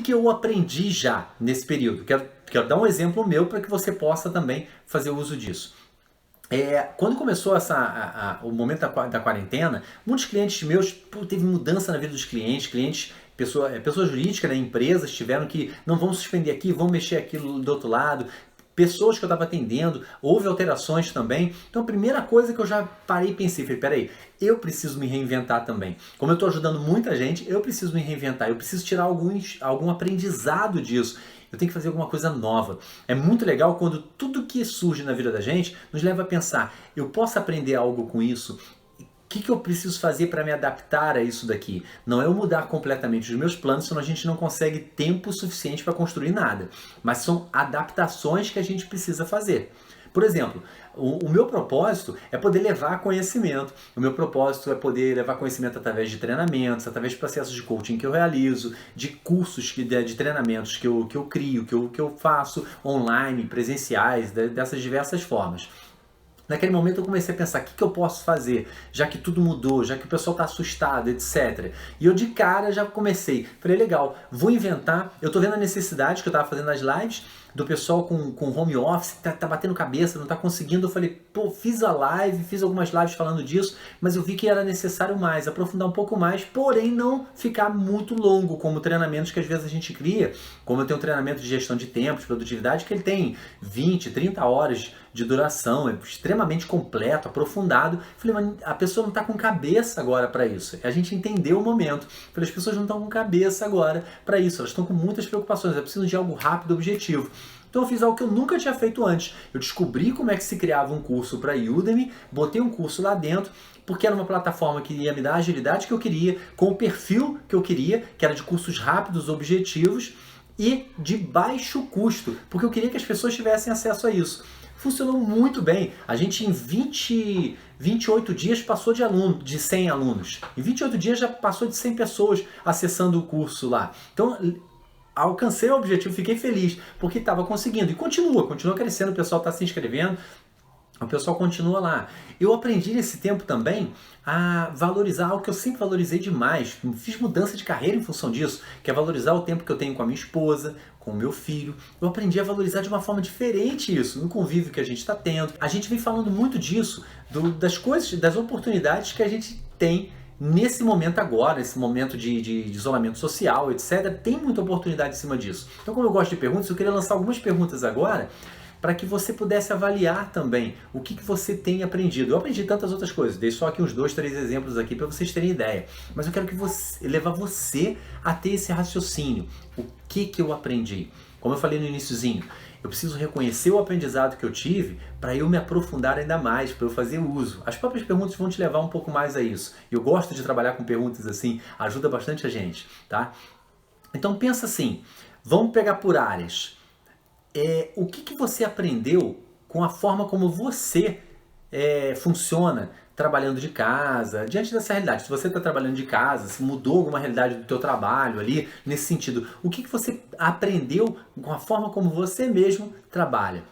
que eu aprendi já nesse período? Quero dar um exemplo meu para que você possa também fazer uso disso. Quando começou o momento da quarentena, muitos clientes meus, teve mudança na vida dos clientes, pessoas jurídicas, né, empresas tiveram que, não, vamos suspender aqui, vamos mexer aquilo do outro lado. Pessoas que eu estava atendendo, houve alterações também. Então a primeira coisa que eu já parei e pensei, falei, peraí, eu preciso me reinventar também. Como eu estou ajudando muita gente, eu preciso me reinventar, eu preciso tirar algum aprendizado disso. Eu tenho que fazer alguma coisa nova. É muito legal quando tudo que surge na vida da gente nos leva a pensar, eu posso aprender algo com isso? O que eu preciso fazer para me adaptar a isso daqui? Não é eu mudar completamente os meus planos, senão a gente não consegue tempo suficiente para construir nada. Mas são adaptações que a gente precisa fazer. Por exemplo, o meu propósito é poder levar conhecimento. O meu propósito é poder levar conhecimento através de treinamentos, através de processos de coaching que eu realizo, de cursos, de treinamentos que eu crio, que eu faço online, presenciais, dessas diversas formas. Naquele momento eu comecei a pensar, o que eu posso fazer, já que tudo mudou, já que o pessoal está assustado, etc. E eu de cara já comecei, falei, legal, vou inventar, eu estou vendo a necessidade que eu estava fazendo nas lives, do pessoal com home office, tá batendo cabeça, não tá conseguindo. Eu falei, pô, fiz a live, fiz algumas lives falando disso, mas eu vi que era necessário mais, aprofundar um pouco mais, porém não ficar muito longo, como treinamentos que às vezes a gente cria, como eu tenho um treinamento de gestão de tempo, de produtividade, que ele tem 20, 30 horas de duração, é extremamente completo, aprofundado. Falei, mas a pessoa não está com cabeça agora para isso. A gente entendeu o momento. Falei, as pessoas não estão com cabeça agora para isso, elas estão com muitas preocupações, elas precisam de algo rápido, objetivo. Então eu fiz algo que eu nunca tinha feito antes. Eu descobri como é que se criava um curso para Udemy, botei um curso lá dentro, porque era uma plataforma que ia me dar a agilidade que eu queria, com o perfil que eu queria, que era de cursos rápidos, objetivos e de baixo custo, porque eu queria que as pessoas tivessem acesso a isso. Funcionou muito bem. A gente em 28 dias passou de 100 alunos. Em 28 dias já passou de 100 pessoas acessando o curso lá. Então, alcancei o objetivo, fiquei feliz, porque estava conseguindo. E continua crescendo, o pessoal está se inscrevendo, o pessoal continua lá. Eu aprendi nesse tempo também a valorizar algo que eu sempre valorizei demais. Fiz mudança de carreira em função disso, que é valorizar o tempo que eu tenho com a minha esposa, com o meu filho. Eu aprendi a valorizar de uma forma diferente isso, no convívio que a gente está tendo. A gente vem falando muito disso, das coisas, das oportunidades que a gente tem nesse momento agora, nesse momento de isolamento social, etc. Tem muita oportunidade em cima disso. Então, como eu gosto de perguntas, eu queria lançar algumas perguntas agora para que você pudesse avaliar também o que você tem aprendido. Eu aprendi tantas outras coisas, dei só aqui uns 2, 3 exemplos aqui para vocês terem ideia. Mas eu quero levar você a ter esse raciocínio. O que eu aprendi? Como eu falei no iniciozinho, eu preciso reconhecer o aprendizado que eu tive para eu me aprofundar ainda mais, para eu fazer uso. As próprias perguntas vão te levar um pouco mais a isso. Eu gosto de trabalhar com perguntas assim, ajuda bastante a gente, tá? Então pensa assim, vamos pegar por áreas. O que você aprendeu com a forma como você funciona trabalhando de casa, diante dessa realidade? Se você está trabalhando de casa, se mudou alguma realidade do teu trabalho ali, nesse sentido, o que você aprendeu com a forma como você mesmo trabalha?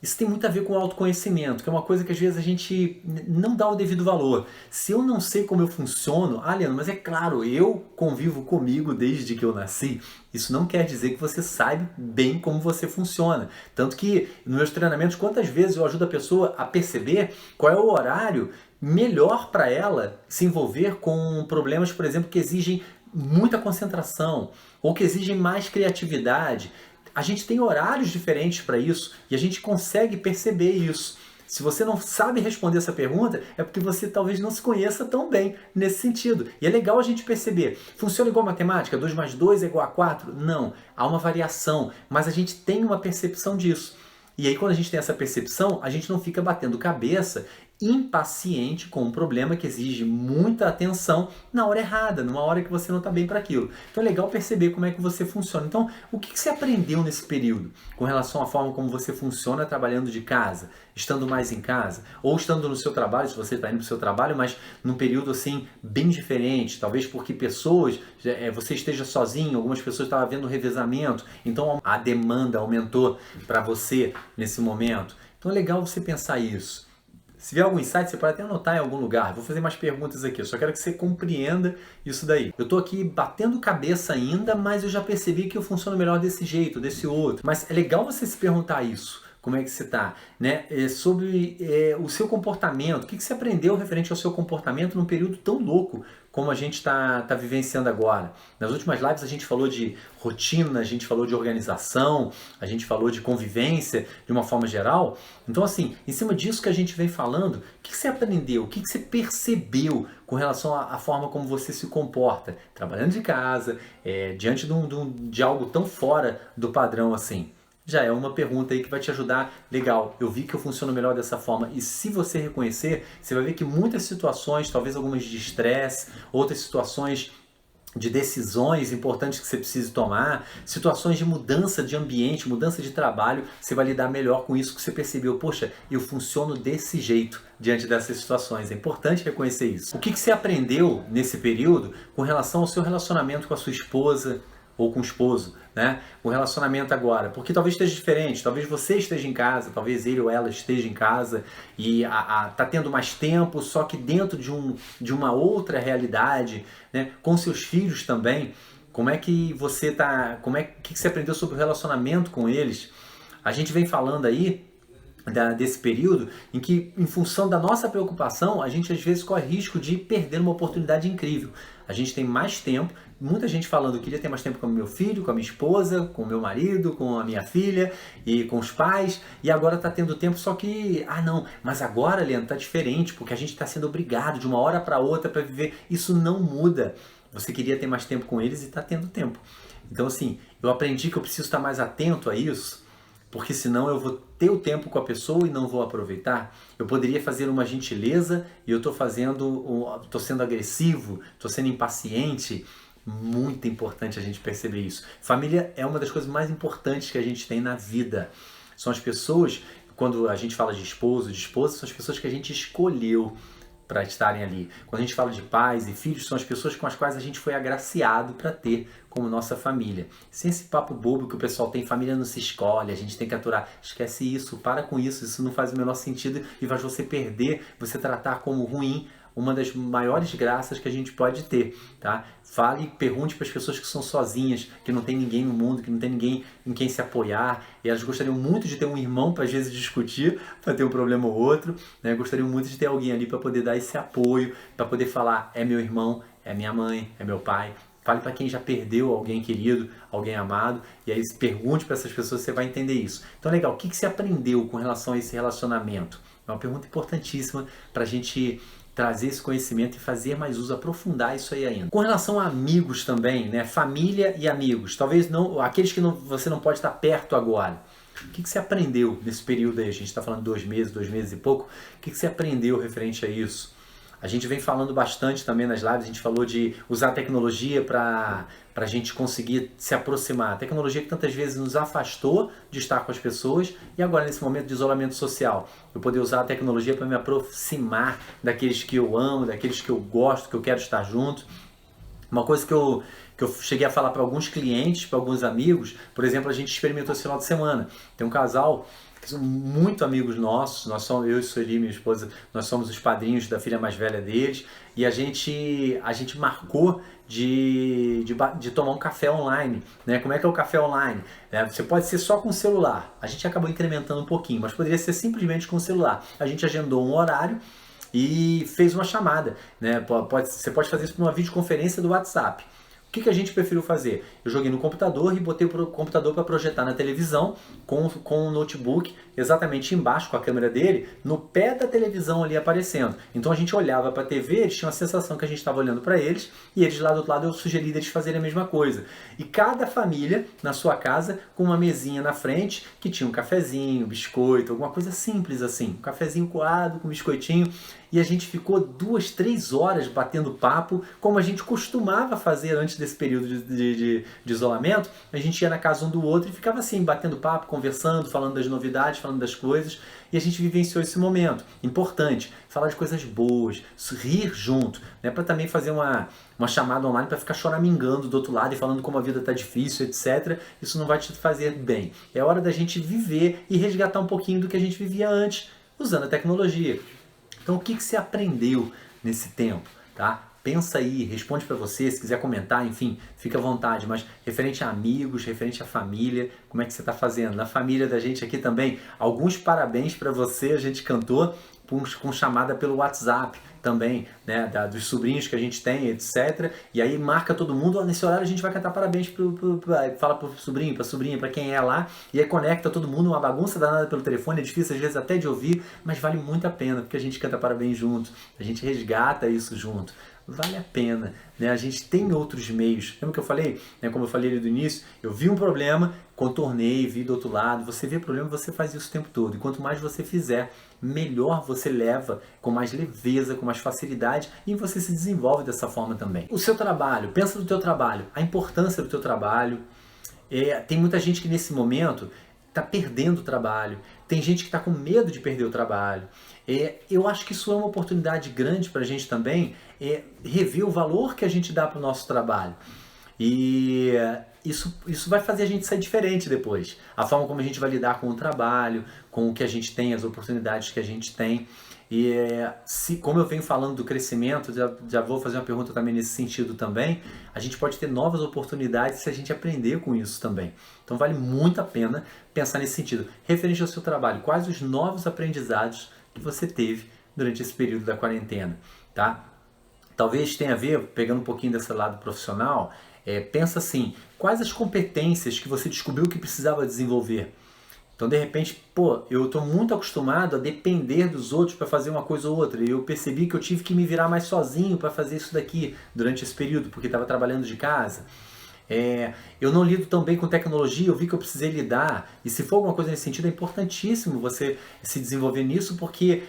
Isso tem muito a ver com o autoconhecimento, que é uma coisa que às vezes a gente não dá o devido valor. Se eu não sei como eu funciono, Leandro, mas é claro, eu convivo comigo desde que eu nasci. Isso não quer dizer que você saiba bem como você funciona. Tanto que nos meus treinamentos, quantas vezes eu ajudo a pessoa a perceber qual é o horário melhor para ela se envolver com problemas, por exemplo, que exigem muita concentração ou que exigem mais criatividade. A gente tem horários diferentes para isso e a gente consegue perceber isso. Se você não sabe responder essa pergunta, é porque você talvez não se conheça tão bem nesse sentido. E é legal a gente perceber. Funciona igual matemática? 2 mais 2 é igual a 4? Não. Há uma variação, mas a gente tem uma percepção disso. E aí quando a gente tem essa percepção, a gente não fica batendo cabeça impaciente com um problema que exige muita atenção na hora errada, numa hora que você não está bem para aquilo. Então é legal perceber como é que você funciona. Então, o que você aprendeu nesse período com relação à forma como você funciona trabalhando de casa, estando mais em casa, ou estando no seu trabalho, se você está indo para o seu trabalho, mas num período assim bem diferente, talvez porque você esteja sozinho, algumas pessoas estavam havendo revezamento, então a demanda aumentou para você nesse momento. Então é legal você pensar isso. Se vier algum insight, você pode até anotar em algum lugar. Vou fazer mais perguntas aqui. Eu só quero que você compreenda isso daí. Eu tô aqui batendo cabeça ainda, mas eu já percebi que eu funciono melhor desse jeito, desse outro. Mas é legal você se perguntar isso. Como é que você está, né? Sobre o seu comportamento, o que você aprendeu referente ao seu comportamento num período tão louco como a gente está vivenciando agora. Nas últimas lives a gente falou de rotina, a gente falou de organização, a gente falou de convivência de uma forma geral. Então assim, em cima disso que a gente vem falando, o que você aprendeu, o que você percebeu com relação à forma como você se comporta, trabalhando de casa, diante de algo tão fora do padrão assim? Já é uma pergunta aí que vai te ajudar. Legal, eu vi que eu funciono melhor dessa forma. E se você reconhecer, você vai ver que muitas situações, talvez algumas de estresse, outras situações de decisões importantes que você precise tomar, situações de mudança de ambiente, mudança de trabalho, você vai lidar melhor com isso que você percebeu. Poxa, eu funciono desse jeito diante dessas situações. É importante reconhecer isso. O que você aprendeu nesse período com relação ao seu relacionamento com a sua esposa, ou com o esposo, né? O relacionamento agora, porque talvez esteja diferente, talvez você esteja em casa, talvez ele ou ela esteja em casa e tá tendo mais tempo, só que dentro de uma outra realidade, né? Com seus filhos também. Como é que você tá, que você aprendeu sobre o relacionamento com eles? A gente vem falando aí desse período em que, em função da nossa preocupação, a gente às vezes corre risco de perder uma oportunidade incrível. A gente tem mais tempo, muita gente falando que queria ter mais tempo com o meu filho, com a minha esposa, com o meu marido, com a minha filha e com os pais, e agora está tendo tempo, só que, não, mas agora, Leandro, está diferente, porque a gente está sendo obrigado de uma hora para outra para viver. Isso não muda. Você queria ter mais tempo com eles e está tendo tempo. Então, assim, eu aprendi que eu preciso estar mais atento a isso, porque senão eu vou ter o tempo com a pessoa e não vou aproveitar. Eu poderia fazer uma gentileza e eu estou sendo agressivo, estou sendo impaciente. Muito importante a gente perceber isso. Família é uma das coisas mais importantes que a gente tem na vida. São as pessoas, quando a gente fala de esposo, de esposa, são as pessoas que a gente escolheu para estarem ali. Quando a gente fala de pais e filhos, são as pessoas com as quais a gente foi agraciado para ter como nossa família. Sem esse papo bobo que o pessoal tem, família não se escolhe, a gente tem que aturar. Esquece isso, para com isso, isso não faz o menor sentido e faz você perder, você tratar como ruim uma das maiores graças que a gente pode ter, tá? Fale e pergunte para as pessoas que são sozinhas, que não tem ninguém no mundo, que não tem ninguém em quem se apoiar, e elas gostariam muito de ter um irmão para às vezes discutir, para ter um problema ou outro, né? Gostariam muito de ter alguém ali para poder dar esse apoio, para poder falar, é meu irmão, é minha mãe, é meu pai. Fale para quem já perdeu alguém querido, alguém amado, e aí pergunte para essas pessoas, você vai entender isso. Então, legal, o que você aprendeu com relação a esse relacionamento? É uma pergunta importantíssima para a gente trazer esse conhecimento e fazer mais uso, aprofundar isso aí ainda. Com relação a amigos também, né? Família e amigos, talvez não, aqueles que você não pode estar perto agora. O que você aprendeu nesse período aí? A gente está falando 2 meses e pouco. O que você aprendeu referente a isso? A gente vem falando bastante também nas lives, a gente falou de usar a tecnologia para a gente conseguir se aproximar. A tecnologia que tantas vezes nos afastou de estar com as pessoas e agora nesse momento de isolamento social, eu poder usar a tecnologia para me aproximar daqueles que eu amo, daqueles que eu gosto, que eu quero estar junto. Uma coisa que eu cheguei a falar para alguns clientes, para alguns amigos, por exemplo, a gente experimentou esse final de semana. Tem um casal que são muito amigos nossos, eu e Sueli, minha esposa, nós somos os padrinhos da filha mais velha deles, e a gente marcou de tomar um café online, né? Como é que é o café online? Você pode ser só com o celular, a gente acabou incrementando um pouquinho, mas poderia ser simplesmente com o celular. A gente agendou um horário e fez uma chamada, né? Você pode fazer isso por uma videoconferência do WhatsApp. O que a gente preferiu fazer? Eu joguei no computador e botei o computador para projetar na televisão com o notebook exatamente embaixo com a câmera dele, no pé da televisão ali aparecendo. Então a gente olhava para a TV, eles tinham a sensação que a gente estava olhando para eles e eles lá do outro lado eu sugeri eles fazerem a mesma coisa. E cada família na sua casa com uma mesinha na frente que tinha um cafezinho, biscoito, alguma coisa simples assim. Um cafezinho coado com biscoitinho. E a gente ficou 2, 3 horas batendo papo, como a gente costumava fazer antes desse período de isolamento. A gente ia na casa um do outro e ficava assim, batendo papo, conversando, falando das novidades, falando das coisas. E a gente vivenciou esse momento. Importante, falar de coisas boas, rir junto. Não é para também fazer uma chamada online para ficar choramingando do outro lado e falando como a vida está difícil, etc. Isso não vai te fazer bem. É hora da gente viver e resgatar um pouquinho do que a gente vivia antes, usando a tecnologia. Então, o que você aprendeu nesse tempo, tá? Pensa aí, responde para você, se quiser comentar, enfim, fica à vontade, mas referente a amigos, referente à família, como é que você está fazendo? Na família da gente aqui também, alguns parabéns para você, a gente cantou com chamada pelo WhatsApp também, né, dos sobrinhos que a gente tem, etc. E aí marca todo mundo, nesse horário a gente vai cantar parabéns, fala pro sobrinho, pra sobrinha, pra quem é lá, e aí conecta todo mundo, uma bagunça danada pelo telefone, é difícil às vezes até de ouvir, mas vale muito a pena, porque a gente canta parabéns junto, a gente resgata isso junto. Vale a pena, né? A gente tem outros meios. Lembra que eu falei? Né? Como eu falei ali do início, eu vi um problema, contornei, vi do outro lado. Você vê problema, você faz isso o tempo todo. E quanto mais você fizer, melhor você leva, com mais leveza, com mais facilidade, e você se desenvolve dessa forma também. O seu trabalho, pensa no teu trabalho, a importância do teu trabalho. Tem muita gente que nesse momento está perdendo o trabalho. Tem gente que está com medo de perder o trabalho. Eu acho que isso é uma oportunidade grande para a gente também rever o valor que a gente dá para o nosso trabalho. E isso vai fazer a gente sair diferente depois. A forma como a gente vai lidar com o trabalho, com o que a gente tem, as oportunidades que a gente tem. E como eu venho falando do crescimento, já vou fazer uma pergunta também nesse sentido também, a gente pode ter novas oportunidades se a gente aprender com isso também. Então vale muito a pena pensar nesse sentido. Referente ao seu trabalho, quais os novos aprendizados que você teve durante esse período da quarentena, tá? Talvez tenha a ver, pegando um pouquinho desse lado profissional, pensa assim, quais as competências que você descobriu que precisava desenvolver? Então, de repente, eu estou muito acostumado a depender dos outros para fazer uma coisa ou outra. E eu percebi que eu tive que me virar mais sozinho para fazer isso daqui durante esse período, porque estava trabalhando de casa. Eu não lido tão bem com tecnologia, eu vi que eu precisei lidar. E se for alguma coisa nesse sentido, é importantíssimo você se desenvolver nisso, porque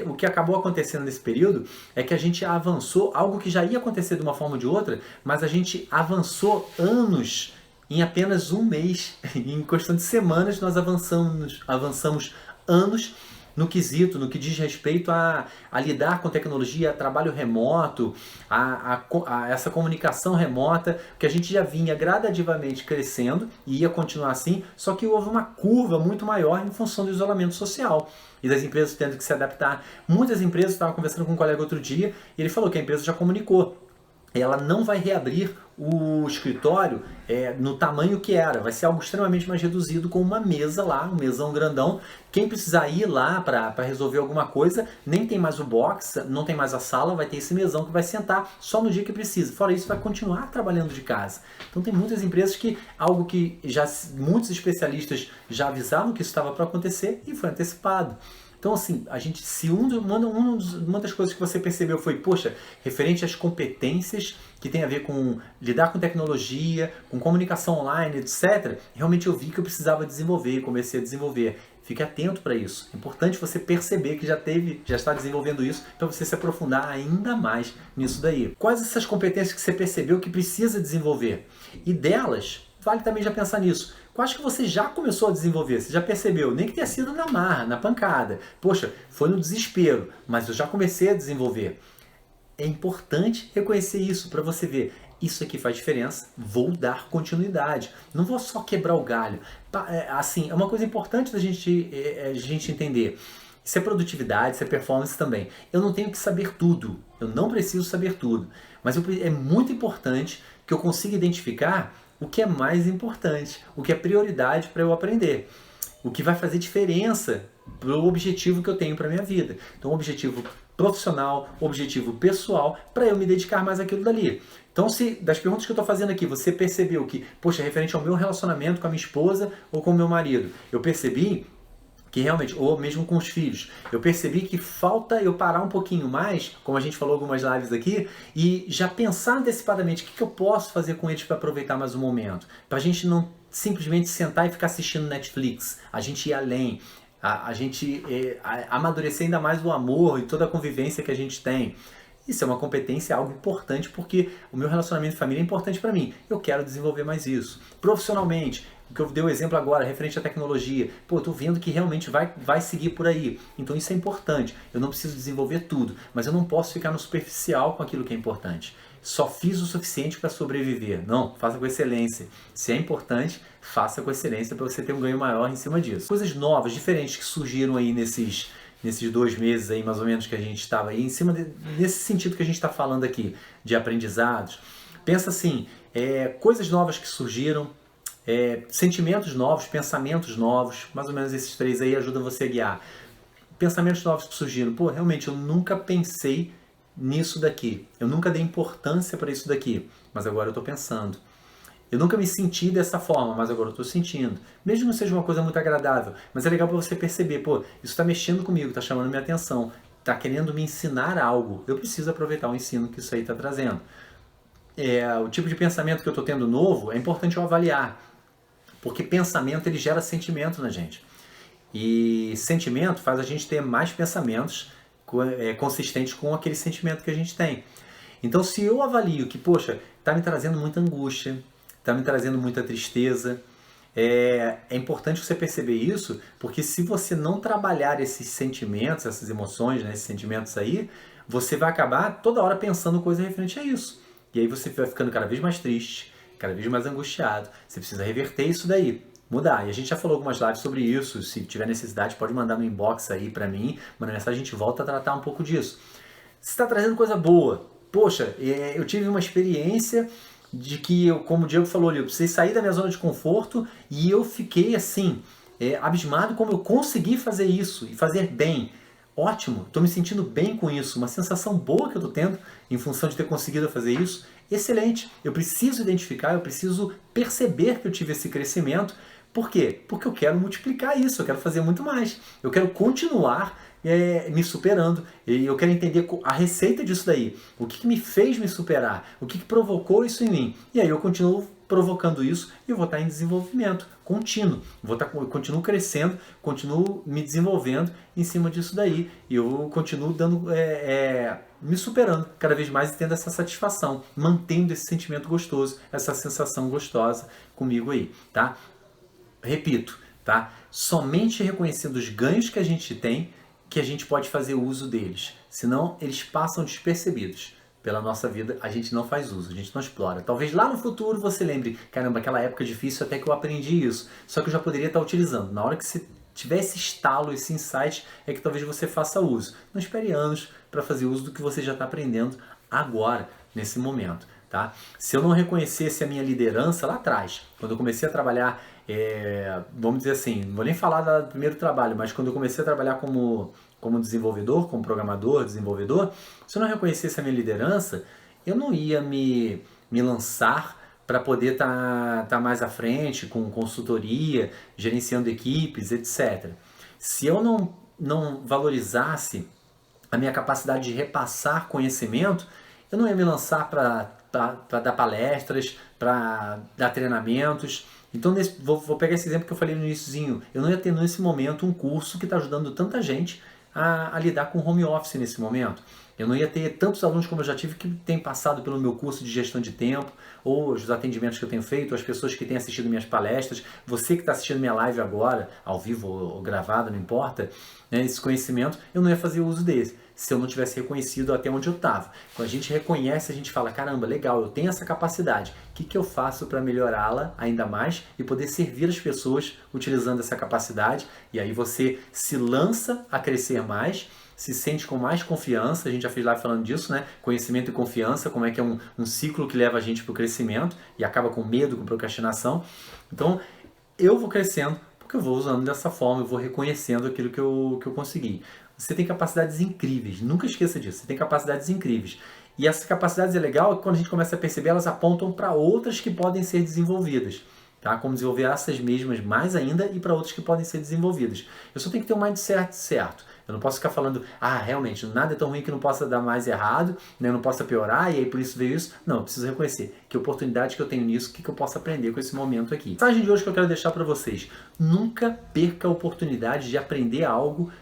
o que acabou acontecendo nesse período é que a gente avançou, algo que já ia acontecer de uma forma ou de outra, mas a gente avançou anos em apenas um mês. Em questão de semanas nós avançamos anos no que diz respeito a lidar com tecnologia, trabalho remoto, a essa comunicação remota, que a gente já vinha gradativamente crescendo e ia continuar assim, só que houve uma curva muito maior em função do isolamento social e das empresas tendo que se adaptar. Muitas empresas, estava conversando com um colega outro dia, e ele falou que a empresa já comunicou. Ela não vai reabrir o escritório no tamanho que era. Vai ser algo extremamente mais reduzido, com uma mesa lá, um mesão grandão. Quem precisar ir lá para resolver alguma coisa, nem tem mais o box, não tem mais a sala, vai ter esse mesão que vai sentar só no dia que precisa. Fora isso, vai continuar trabalhando de casa. Então tem muitas empresas algo que muitos especialistas já avisavam que isso estava para acontecer e foi antecipado. Então, assim, uma das coisas que você percebeu foi, poxa, referente às competências que tem a ver com lidar com tecnologia, com comunicação online, etc., realmente eu vi que eu precisava desenvolver, comecei a desenvolver. Fique atento para isso. É importante você perceber que já está desenvolvendo isso, para você se aprofundar ainda mais nisso daí. Quais essas competências que você percebeu que precisa desenvolver? E delas, vale também já pensar nisso. Quais que você já começou a desenvolver? Você já percebeu? Nem que tenha sido na marra, na pancada. Poxa, foi no desespero, mas eu já comecei a desenvolver. É importante reconhecer isso para você ver. Isso aqui faz diferença, vou dar continuidade. Não vou só quebrar o galho. Assim, é uma coisa importante da gente entender. Isso é produtividade, isso é performance também. Eu não tenho que saber tudo. Eu não preciso saber tudo. Mas é muito importante que eu consiga identificar o que é mais importante, o que é prioridade para eu aprender, o que vai fazer diferença para o objetivo que eu tenho para a minha vida. Então, objetivo profissional, objetivo pessoal, para eu me dedicar mais àquilo dali. Então, se das perguntas que eu estou fazendo aqui, você percebeu que, poxa, referente ao meu relacionamento com a minha esposa ou com o meu marido, eu percebi que realmente, ou mesmo com os filhos, eu percebi que falta eu parar um pouquinho mais, como a gente falou algumas lives aqui, e já pensar antecipadamente o que eu posso fazer com eles para aproveitar mais o momento. Para a gente não simplesmente sentar e ficar assistindo Netflix, a gente ir além, a gente amadurecer ainda mais o amor e toda a convivência que a gente tem. Isso é uma competência, algo importante, porque o meu relacionamento de família é importante para mim. Eu quero desenvolver mais isso. Profissionalmente, o que eu dei o exemplo agora, referente à tecnologia. Pô, eu tô vendo que realmente vai seguir por aí. Então isso é importante. Eu não preciso desenvolver tudo, mas eu não posso ficar no superficial com aquilo que é importante. Só fiz o suficiente para sobreviver. Não, faça com excelência. Se é importante, faça com excelência para você ter um ganho maior em cima disso. Coisas novas, diferentes que surgiram aí nesses 2 meses aí, mais ou menos, que a gente estava aí, nesse sentido que a gente está falando aqui, de aprendizados. Pensa assim, coisas novas que surgiram, sentimentos novos, pensamentos novos, mais ou menos esses 3 aí ajudam você a guiar. Pensamentos novos que surgiram, pô, realmente eu nunca pensei nisso daqui, eu nunca dei importância para isso daqui, mas agora eu estou pensando. Eu nunca me senti dessa forma, mas agora eu estou sentindo. Mesmo que não seja uma coisa muito agradável, mas é legal para você perceber, pô, isso está mexendo comigo, está chamando minha atenção, está querendo me ensinar algo. Eu preciso aproveitar o ensino que isso aí está trazendo. O tipo de pensamento que eu estou tendo novo, é importante eu avaliar, porque pensamento ele gera sentimento na gente. E sentimento faz a gente ter mais pensamentos consistentes com aquele sentimento que a gente tem. Então, se eu avalio que, poxa, está me trazendo muita angústia, está me trazendo muita tristeza, é importante você perceber isso, porque se você não trabalhar esses sentimentos, essas emoções, né, esses sentimentos aí, você vai acabar toda hora pensando coisa referente a isso. E aí você vai ficando cada vez mais triste, cada vez mais angustiado. Você precisa reverter isso daí, mudar. E a gente já falou algumas lives sobre isso. Se tiver necessidade, pode mandar no inbox aí pra mim, manda mensagem, a gente volta a tratar um pouco disso. Se está trazendo coisa boa, poxa, eu tive uma experiência de que, como o Diego falou ali, eu precisei sair da minha zona de conforto e eu fiquei assim, abismado como eu consegui fazer isso e fazer bem. Ótimo, estou me sentindo bem com isso, uma sensação boa que eu estou tendo em função de ter conseguido fazer isso. Excelente, eu preciso identificar, eu preciso perceber que eu tive esse crescimento. Por quê? Porque eu quero multiplicar isso, eu quero fazer muito mais, eu quero continuar me superando, e eu quero entender a receita disso daí, o que me fez me superar, o que provocou isso em mim, e aí eu continuo provocando isso e eu vou estar em desenvolvimento contínuo, continuo crescendo, continuo me desenvolvendo em cima disso daí, e eu continuo me superando cada vez mais e tendo essa satisfação, mantendo esse sentimento gostoso, essa sensação gostosa comigo aí, tá? Repito, tá? Somente reconhecendo os ganhos que a gente tem que a gente pode fazer uso deles. Senão, eles passam despercebidos pela nossa vida, a gente não faz uso, a gente não explora. Talvez lá no futuro você lembre, caramba, aquela época difícil até que eu aprendi isso, só que eu já poderia estar utilizando. Na hora que você tiver esse estalo, esse insight, é que talvez você faça uso. Não espere anos para fazer uso do que você já está aprendendo agora, nesse momento. Tá? Se eu não reconhecesse a minha liderança lá atrás, quando eu comecei a trabalhar, vamos dizer assim, não vou nem falar do primeiro trabalho, mas quando eu comecei a trabalhar como desenvolvedor, como programador, desenvolvedor, se eu não reconhecesse a minha liderança, eu não ia me lançar para poder tá mais à frente com consultoria, gerenciando equipes, etc. Se eu não valorizasse a minha capacidade de repassar conhecimento, eu não ia me lançar para dar palestras, para dar treinamentos. Então, vou pegar esse exemplo que eu falei no iniciozinho. Eu não ia ter nesse momento um curso que está ajudando tanta gente a lidar com home office nesse momento. Eu não ia ter tantos alunos como eu já tive que têm passado pelo meu curso de gestão de tempo, ou os atendimentos que eu tenho feito, as pessoas que têm assistido minhas palestras, você que está assistindo minha live agora, ao vivo ou gravada, não importa, né, esse conhecimento, eu não ia fazer uso desse, se eu não tivesse reconhecido até onde eu estava. Quando a gente reconhece, a gente fala, caramba, legal, eu tenho essa capacidade, o que eu faço para melhorá-la ainda mais e poder servir as pessoas utilizando essa capacidade? E aí você se lança a crescer mais, se sente com mais confiança, a gente já fez lá falando disso, né? Conhecimento e confiança, como é que é um ciclo que leva a gente para o crescimento e acaba com medo, com procrastinação. Então, eu vou crescendo porque eu vou usando dessa forma, eu vou reconhecendo aquilo que eu consegui. Você tem capacidades incríveis, nunca esqueça disso, você tem capacidades incríveis. E essas capacidades é legal que quando a gente começa a perceber, elas apontam para outras que podem ser desenvolvidas. Tá? Como desenvolver essas mesmas mais ainda e para outras que podem ser desenvolvidas. Eu só tenho que ter um mindset certo. Eu não posso ficar falando, realmente, nada é tão ruim que não possa dar mais errado, né? Não possa piorar, e aí por isso veio isso. Não, eu preciso reconhecer que oportunidade que eu tenho nisso, o que eu posso aprender com esse momento aqui. A mensagem de hoje que eu quero deixar para vocês: nunca perca a oportunidade de aprender algo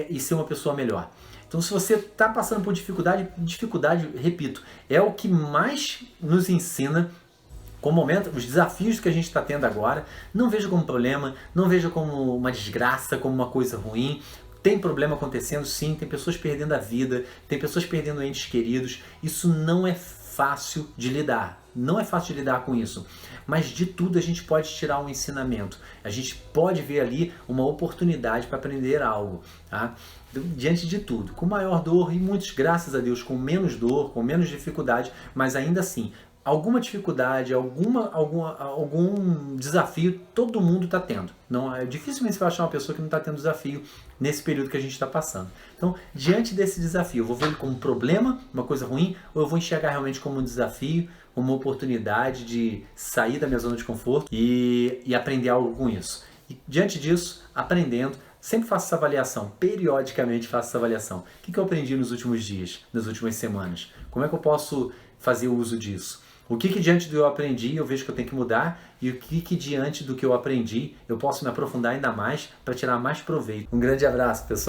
e ser uma pessoa melhor. Então, se você está passando por dificuldade, repito, é o que mais nos ensina com o momento, os desafios que a gente está tendo agora. Não veja como problema, não veja como uma desgraça, como uma coisa ruim. Tem problema acontecendo, sim, tem pessoas perdendo a vida, tem pessoas perdendo entes queridos. Isso não é fácil de lidar. não é fácil de lidar com isso, mas de tudo a gente pode tirar um ensinamento, a gente pode ver ali uma oportunidade para aprender algo, tá? Diante de tudo, com maior dor e muitos, graças a Deus, com menos dor, com menos dificuldade, mas ainda assim, alguma dificuldade, algum desafio, todo mundo está tendo. Não é dificilmente você vai achar uma pessoa que não está tendo desafio nesse período que a gente está passando. Então, diante desse desafio, eu vou ver ele como um problema, uma coisa ruim, ou eu vou enxergar realmente como um desafio, uma oportunidade de sair da minha zona de conforto e aprender algo com isso. E diante disso, aprendendo, sempre faço essa avaliação, periodicamente faço essa avaliação. O que eu aprendi nos últimos dias, nas últimas semanas? Como é que eu posso fazer uso disso? O que diante do que eu aprendi eu vejo que eu tenho que mudar e o que diante do que eu aprendi eu posso me aprofundar ainda mais para tirar mais proveito. Um grande abraço, pessoal.